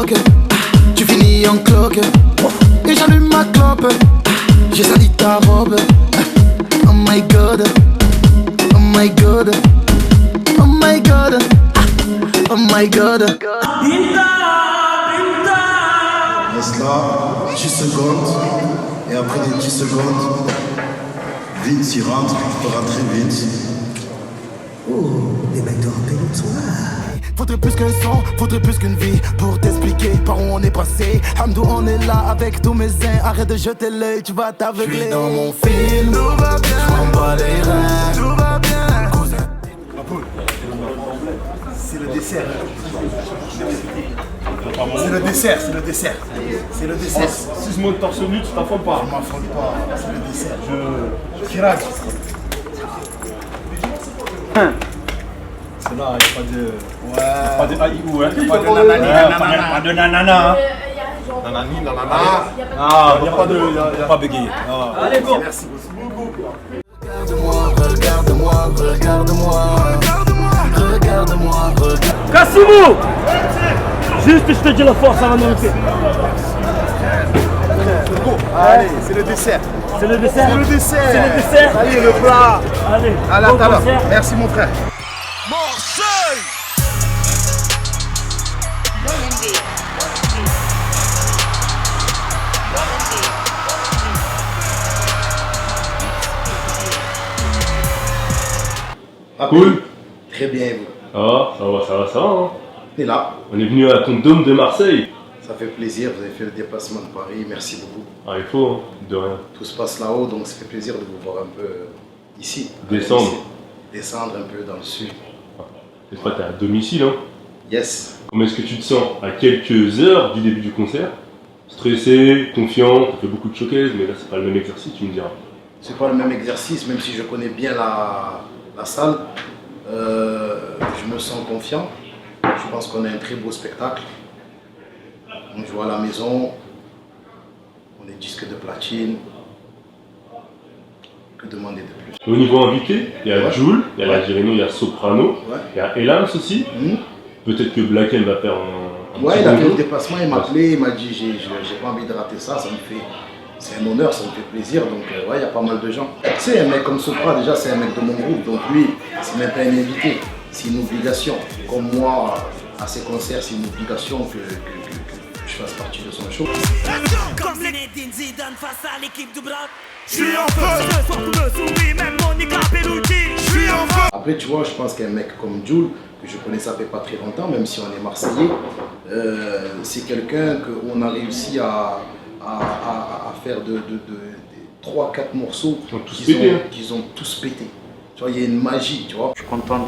bloc, tu finis en cloque. Et j'allume ma clope, j'ai sali ta robe. Oh my god, oh my god, oh my god, oh my god. Reste là, 10 secondes, et après les 10 secondes, Vince il rentre, tu peux rentrer Vince. Oh, les mecs de Rappeloute sont là. Faudrait plus qu'un son, faudrait plus qu'une vie pour t'expliquer par où on est passé. Hamdou, on est là avec tous mes airs. Arrête de jeter l'œil, tu vas t'aveugler. J'suis dans mon film, tout va bien. J'm'en bats les reins, tout va bien. C'est le dessert. C'est le dessert, c'est le dessert. C'est le dessert. Si je monte torse nu, tu t'affoles pas. Je m'affole pas, c'est le dessert. Kiraj. C'est là, il n'y a pas de. Ouais. Pas de aïou, hein. Pas de nanani, Pas de nanana. nanani, nanana. Ah, il n'y a pas de. Il n'y a pas bégayé. Allez, bon. Merci. Regarde-moi, regarde-moi, regarde-moi. Regarde-moi, regarde-moi. Kassimou! Juste, je te dis la force à la montée. Allez, c'est le dessert. C'est le dessert. C'est le dessert. C'est le dessert. Allez, le plat. Allez, Allez, bon à tout à l'heure. concert. Merci, mon frère. Cool. Très bien, et vous. Ah, ça va, hein. On est là, On est venu à ton dôme de Marseille. ça fait plaisir, vous avez fait le déplacement de Paris, merci beaucoup. Ah, il faut, hein, de rien. Tout se passe là-haut, donc ça fait plaisir de vous voir un peu ici. Descendre. Ici. Descendre un peu dans le sud. Cette fois, t'es à domicile, hein. Yes. Comment est-ce que tu te sens à quelques heures du début du concert? Stressé, confiant, t'as fait beaucoup de showcase, mais là, c'est pas le même exercice, tu me diras. C'est pas le même exercice, même si je connais bien la salle. Je me sens confiant. Je pense qu'on a un très beau spectacle. On joue à la maison. On est disque de platine. Que demander de plus? Au niveau invité, il y a Ouais. Jul, il y a Ouais. la Gireno, il y a Soprano, Ouais. il y a Elams aussi. Hmm. Peut-être que Black M va faire un Ouais, petit il a fait bonjour. le déplacement, il m'a appelé, il m'a dit j'ai pas envie de rater ça, c'est un honneur, ça me fait plaisir, donc ouais, il y a pas mal de gens. Tu sais, un mec comme Sopra, déjà c'est un mec de mon groupe, donc lui, c'est même pas un invité, c'est une obligation. Comme moi, à ses concerts, c'est une obligation que je fasse partie de son show. Comme Zinedine Zidane face à l'équipe du Bras. Je suis en feu. Ce soir tout me sourit, même Monica Bellucci. Je suis en feu. Après, tu vois, je pense qu'un mec comme Jul, que je connais ça fait pas très longtemps, même si on est Marseillais, c'est quelqu'un qu'on a réussi à faire de 3-4 morceaux Ils ont tous pété, hein. qu'ils ont tous pété. Tu vois, il y a une magie, tu vois. Je suis content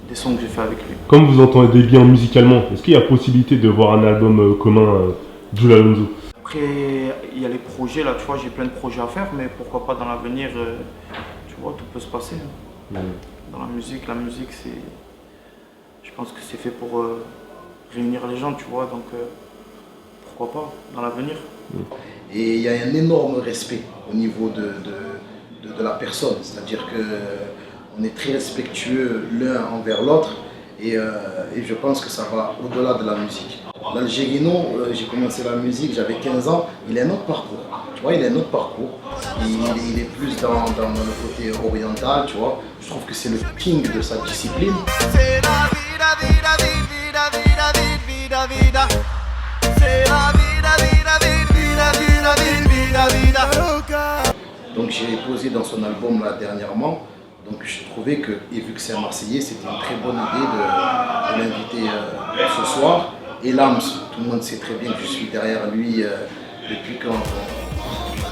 des sons que j'ai fait avec lui. Comme vous entendez bien musicalement, est-ce qu'il y a possibilité de voir un album commun Jul Alonso? Après, il y a les projets là, tu vois, j'ai plein de projets à faire, mais pourquoi pas dans l'avenir, tu vois, tout peut se passer. Hein. Dans la musique, c'est. Je pense que c'est fait pour réunir les gens, tu vois, donc pourquoi pas dans l'avenir. Et il y a un énorme respect au niveau de la personne, c'est-à-dire qu'on est très respectueux l'un envers l'autre et je pense que ça va au-delà de la musique. L'Algérino, j'ai commencé la musique, j'avais 15 ans, il a un autre parcours, tu vois, il a un autre parcours. Il est plus dans le côté oriental, tu vois. Je trouve que c'est le king de sa discipline. C'est la vida, vida, vida, vida, vida, vida. C'est la vida, vida, vida, vida, vida, vida, vida. Donc j'ai posé dans son album là dernièrement. Donc je trouvais que, et vu que c'est un Marseillais, c'était une très bonne idée de l'inviter ce soir. Et Lams, tout le monde sait très bien que je suis derrière lui depuis 2 ans.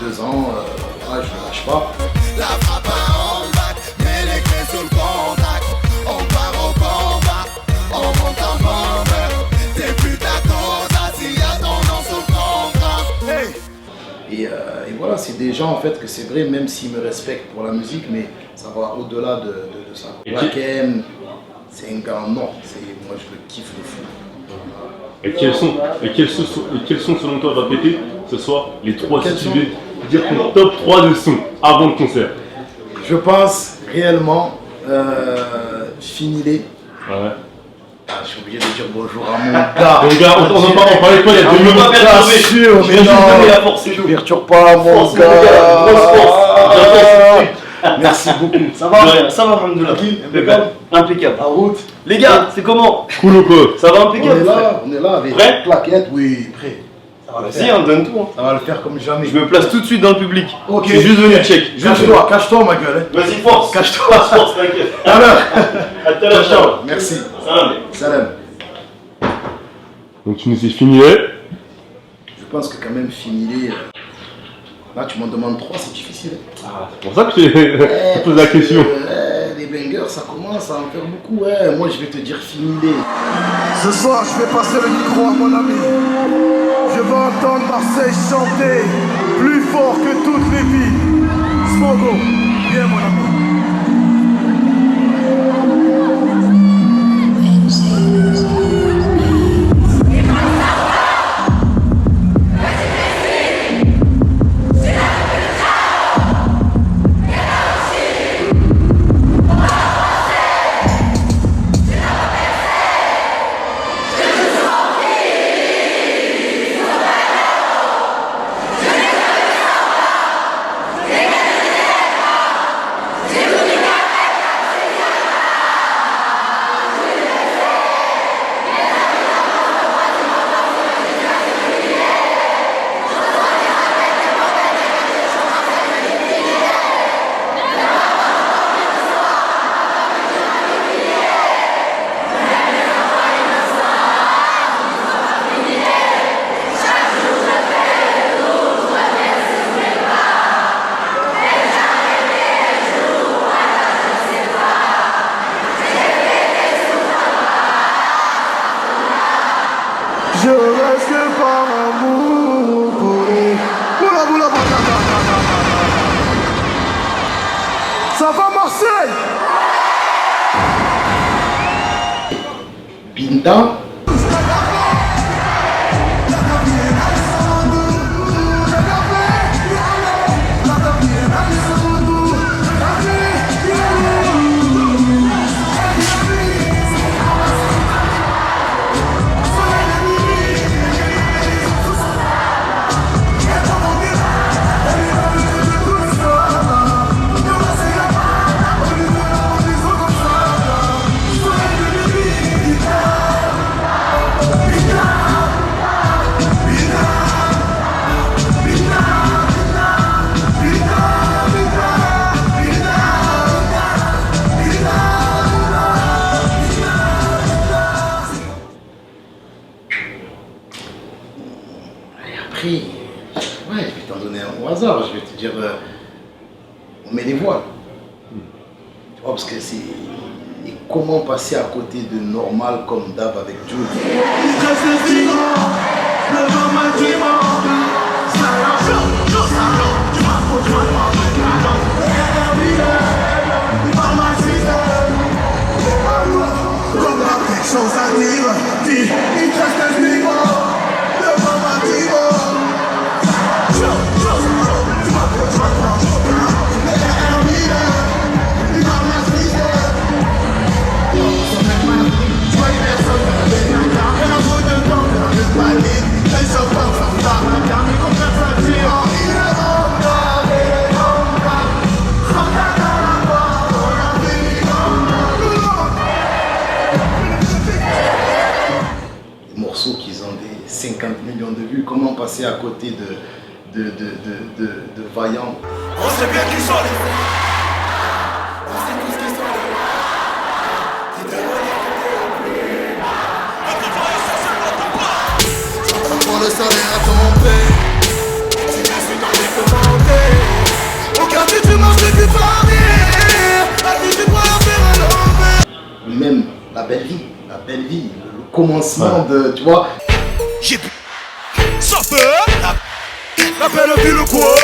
Je ne le lâche pas. La frappe en bac, mets les clés sous le contact. On part au combat, on monte en bomber. T'es plus ta cause, s'il y a ton nom sous le contrat. Hey. Et voilà, c'est des gens en fait que c'est vrai, même s'ils me respectent pour la musique, mais ça va au-delà de ça. Black M, c'est un gars non, moi je le kiffe de fou. Et quels sons selon toi va péter ce soir? Les 3, si tu veux dire ton top 3 de sons avant le concert. Je pense réellement Finilé, Ouais. je suis obligé de dire bonjour à mon gars. Mon gars, on parlait de toi il y a 2 minutes. Bien sûr, Je mais viens juste non. donner la force, c'est tout. Perturbe pas mon Force, mon gars. gars, grosse force. Merci beaucoup. Ça va, alhamdoulilah. Impeccable. Impeccable. En route. Les gars, c'est comment? Cool ou quoi? Ça va On impeccable? est là, on est là avec Prêt? plaquette, oui, prêt. Ça va le Vas-y, faire. on donne tout. Hein. Ça va le faire comme jamais. Je me place tout de suite dans le public. Ok. Je suis juste venu check. Cache-toi ma gueule. Hein. Vas-y, force. Cache-toi. Force, t'inquiète. À l'heure. À tout à l'heure, ciao. Merci. Salam. Salam. Donc tu nous as fini, hein? Je pense que quand même finir. Là, tu m'en demandes 3, c'est difficile. Ah, c'est pour ça que je pose la question. Les bangers, ça commence à en faire beaucoup. Ouais. Moi, je vais te dire finir. Ce soir, je vais passer le micro à mon ami. Je veux entendre Marseille chanter plus fort que toutes les villes. Smogo, viens mon ami. Je reste que par amour pour les... Boula, boula, boula. Ça va Marseille? Binda. Après, ouais, je vais t'en donner un au hasard. Je vais te dire, on met les voiles. Tu vois, parce que c'est... Et comment passer à côté de Normal comme Dab avec Jules? Les morceaux qui ont des 50 millions de vues, comment passer à côté de Vaillant? On sait bien qui sont les fous. On sait tous qui sont les fous. Qui te relèvent j'entends pour le soleil à tomber. Tu me suis dans les commentaires. Au quartier tu manges du paris. À qui tu crois faire un l'envers. Même la belle vie, le commencement de, tu vois. J'ai bu. Ça peut. La belle ville ou quoi?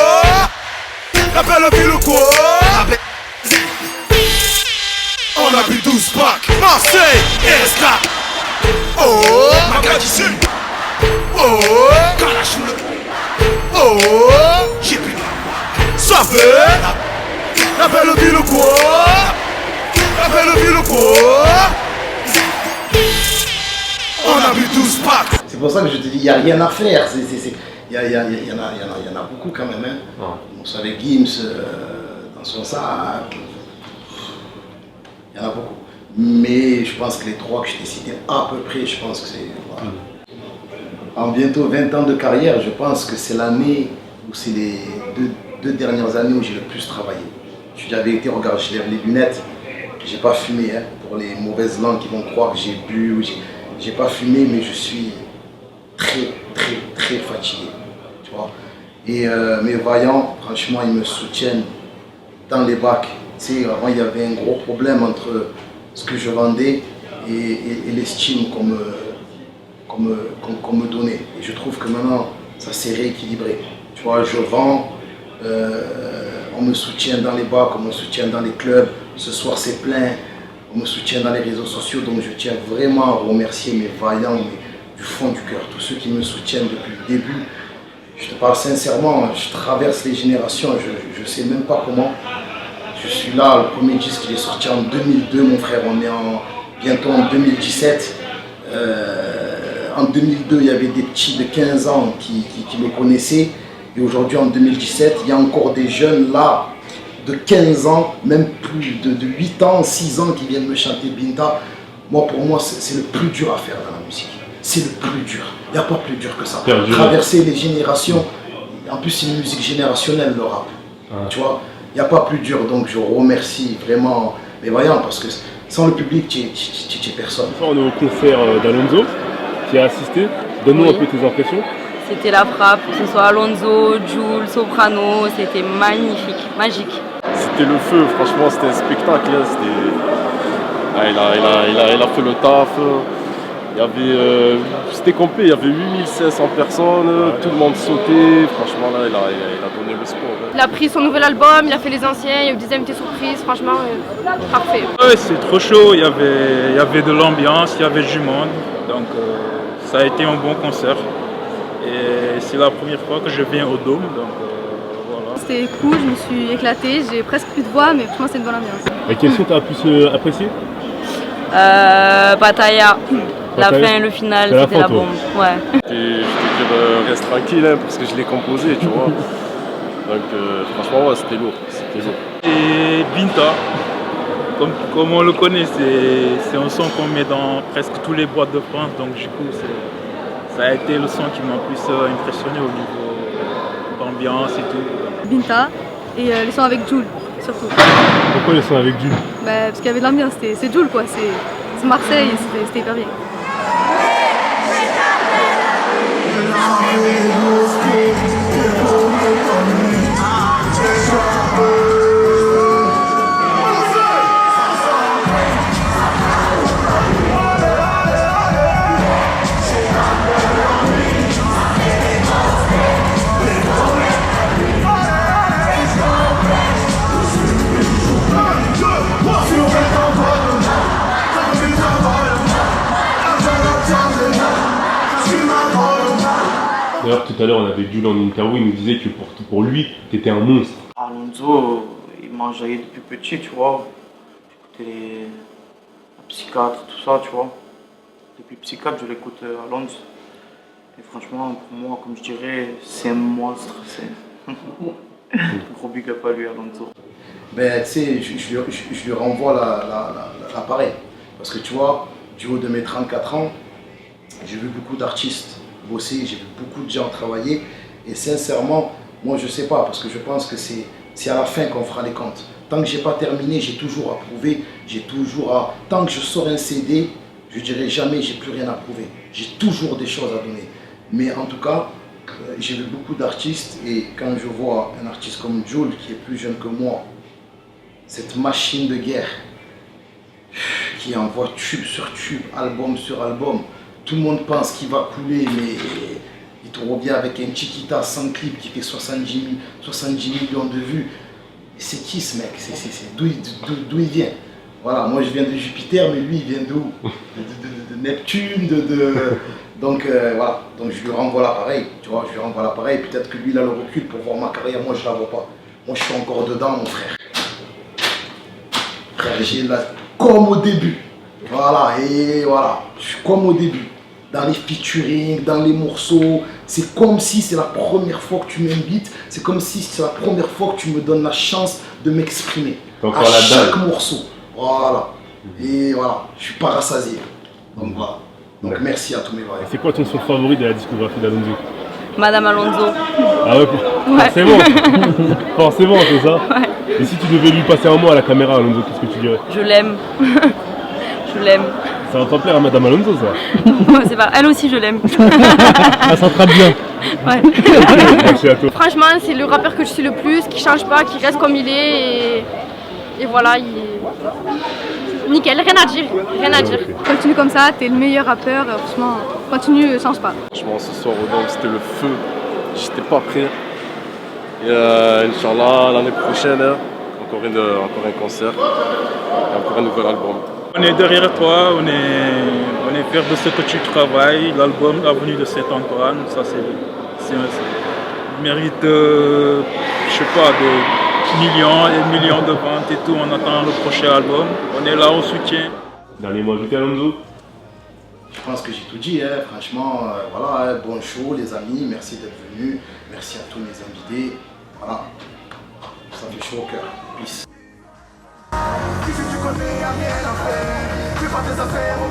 La belle ville ou quoi? On a bu 12 packs. Marseille, RSK. Oh, Magadissi. Oh, Kalachoule. Oh, j'ai bu. Ça fait. La belle ville ou quoi? La belle ville ou quoi? pour ça que je te dis, il n'y a rien à faire. Il y en a beaucoup quand même. Hein. Ouais. On savait Gims dans son sac. Il y en a beaucoup. Mais je pense que les 3 que je t'ai cités à peu près, je pense que c'est... Voilà. En bientôt 20 ans de carrière, je pense que c'est l'année où c'est les deux dernières années où j'ai le plus travaillé. Je dis la vérité, regarde, je lève les lunettes. J'ai pas fumé, hein, pour les mauvaises langues qui vont croire que j'ai bu. Ou j'ai pas fumé, mais je suis très fatigué. Tu vois. Et mes vaillants, franchement, ils me soutiennent dans les bacs. Tu sais, avant, il y avait un gros problème entre ce que je vendais et l'estime qu'on me donnait. Et je trouve que maintenant, ça s'est rééquilibré. Tu vois, je vends, on me soutient dans les bacs, on me soutient dans les clubs. Ce soir, c'est plein. On me soutient dans les réseaux sociaux. Donc, je tiens vraiment à remercier mes vaillants, du fond du cœur, tous ceux qui me soutiennent depuis le début. Je te parle sincèrement, je traverse les générations, je ne sais même pas comment. Je suis là, le premier disque il est sorti en 2002, mon frère, on est bientôt en 2017. En 2002, il y avait des petits de 15 ans qui me connaissaient. Et aujourd'hui, en 2017, il y a encore des jeunes là, de 15 ans, même plus de 8 ans, 6 ans, qui viennent me chanter Binta. Moi, pour moi, c'est le plus dur à faire dans la musique. C'est le plus dur. Il n'y a pas plus dur que ça. Traverser les générations. En plus, c'est une musique générationnelle, le rap. Tu vois, il n'y a pas plus dur. Donc, je remercie vraiment mes vaillants parce que sans le public, tu n'es personne. On est au concert d'Alonso qui a assisté. Donne-nous un peu tes impressions. C'était la frappe, que ce soit Alonso, Jules, Soprano, c'était magnifique, magique. C'était le feu, franchement, c'était un spectacle. Il a fait le taf. Il y avait, c'était complet, il y avait 8500 personnes, tout le monde sautait. Franchement, là, il a donné le sport. Il a pris son nouvel album, il a fait les anciens, il y a eu des invités surprises, franchement, parfait. Ouais, c'est trop chaud, il y avait de l'ambiance, il y avait du monde. Donc, ça a été un bon concert. Et c'est la première fois que je viens au Dôme. Donc, voilà. C'était cool, je me suis éclatée, j'ai presque plus de voix, mais franchement, c'est une bonne ambiance. Et quel son t'as plus apprécié? Batailla. La fin, le final, c'était la bombe. Ouais. Je te dis, reste tranquille, hein, parce que je l'ai composé, tu vois. Donc franchement, ouais, c'était lourd. Et Binta, comme on le connaît, c'est un son qu'on met dans presque tous les boîtes de France. Donc du coup, ça a été le son qui m'a plus impressionné au niveau d'ambiance et tout. Binta et les sons avec Jules, surtout. Pourquoi les sons avec Jules? Parce qu'il y avait de l'ambiance, c'est Jules quoi, c'est Marseille, c'était hyper bien. D'ailleurs, tout à l'heure, on avait Jules en interview, il nous disait que pour lui, t'étais un monstre. Alonso, il m'enjaillait depuis petit, tu vois. J'écoutais les psychiatres, tout ça, tu vois. Depuis psychiatre, je l'écoute Alonso. Et franchement, pour moi, comme je dirais, c'est un monstre. C'est gros big up à lui, Alonso. Ben, tu sais, je lui renvoie l'appareil. Parce que tu vois, du haut de mes 34 ans, j'ai vu beaucoup d'artistes bosser, j'ai vu beaucoup de gens travailler. Et sincèrement, moi je sais pas, parce que je pense que c'est à la fin qu'on fera les comptes. Tant que j'ai pas terminé, j'ai toujours à prouver, tant que je sors un CD, je dirais jamais j'ai plus rien à prouver. J'ai toujours des choses à donner. Mais en tout cas, j'ai vu beaucoup d'artistes et quand je vois un artiste comme Jules qui est plus jeune que moi, cette machine de guerre qui envoie tube sur tube, album sur album, tout le monde pense qu'il va couler, mais il te revient avec un Chiquita sans clip qui fait 70 millions de vues. C'est qui ce mec? D'où il vient? Voilà, moi je viens de Jupiter, mais lui il vient d'où? De Neptune, Donc voilà, donc je lui renvoie l'appareil, tu vois, je lui renvoie l'appareil, peut-être que lui il a le recul pour voir ma carrière, moi je la vois pas. Moi je suis encore dedans mon frère. Frère, j'ai là comme au début. Voilà, et voilà, je suis comme au début. dans les featuring, dans les morceaux. C'est comme si c'est la première fois que tu m'invites, c'est comme si c'est la première fois que tu me donnes la chance de m'exprimer. À chaque morceau. Voilà. Et voilà, je suis pas rassasié. Donc voilà. Donc merci à tous mes voyageurs. C'est quoi ton son favori de la discographie d'Alonso? Madame Alonso. Ah ouais, forcément. Forcément, c'est ça. Ouais. Et si tu devais lui passer un mot à la caméra, Alonso, qu'est-ce que tu dirais? Je l'aime. Je l'aime. Ça va pas plaire à Madame Alonso, ça? C'est pas. Elle aussi, je l'aime. Elle s'entrape bien. Ouais. Merci à toi. Franchement, c'est le rappeur que je suis le plus, qui change pas, qui reste comme il est. Et voilà, nickel, rien à dire. Rien à dire. Continue comme ça, t'es le meilleur rappeur. Franchement, continue, change pas. Franchement, ce soir au Dôme, c'était le feu. J'étais pas prêt. Et Inch'Allah, l'année prochaine, encore un concert, et encore un nouvel album. On est derrière toi, on est fiers de ce que tu travailles. L'album Avenue de Saint-Antoine, ça c'est mérite, je sais pas, de millions et millions de ventes et tout. On attend le prochain album. On est là, on soutient. Dernier mot ajouté, Alonso? Je pense que j'ai tout dit, hein. Franchement, voilà, bon show les amis, merci d'être venus, merci à tous mes invités, voilà, ça fait chaud au cœur, peace. Si tu connais, y'a rien à faire, fais pas tes affaires au